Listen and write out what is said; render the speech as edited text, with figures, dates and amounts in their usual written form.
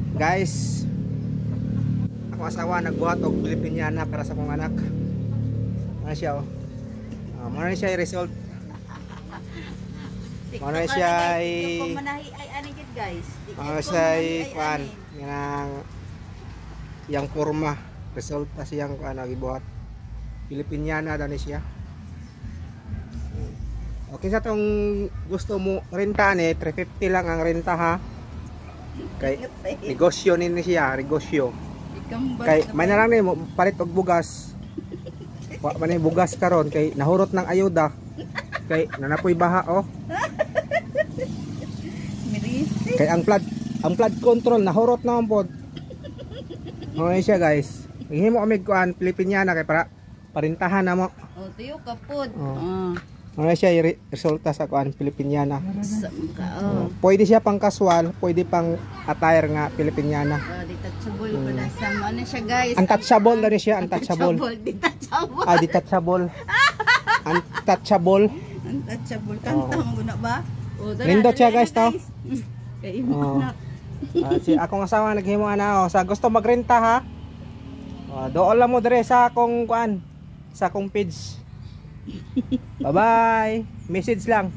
Guys, akong asawa nagbuhat og Pilipiniana para sa akong anak. Ano siya oh. Muna siya result. Muna siya ay anigid guys. muna siya ay kuan yang yang forma resulta siyang kuan gibuhat. Pilipiniana daw ni siya. Okay sa tong gusto mo renta ni 350 lang ang renta ha. Kay negosyo ni siya, negosyo. Kay may na lang ni mo palit og bugas. Wa man ni bugas karon kay nahurot ng ayuda. Kay nanapoy baha oh. Kay ang flood control nahurot naman pod. Okay siya guys. Himo kami kuan Pilipiniana kay para parintahan na mo. Oh, tuyo ka pod. Ano siya resulta sa kuan Pilipiniana. Pwede siya pang casual, pwede pang attire nga Pilipiniana. Detachable pala sa ano siya guys. Untouchable na rin siya, untouchable. Detachable. Detachable. Untouchable. Untouchable. Kanta mo guna ba? Nindot siya guys to. Kay imo anak. Si akong asawa naghimo ana sa gusto magrenta ha. Dool lang mo dire sa akong kuan, sa akong page. Bye-bye. Message lang.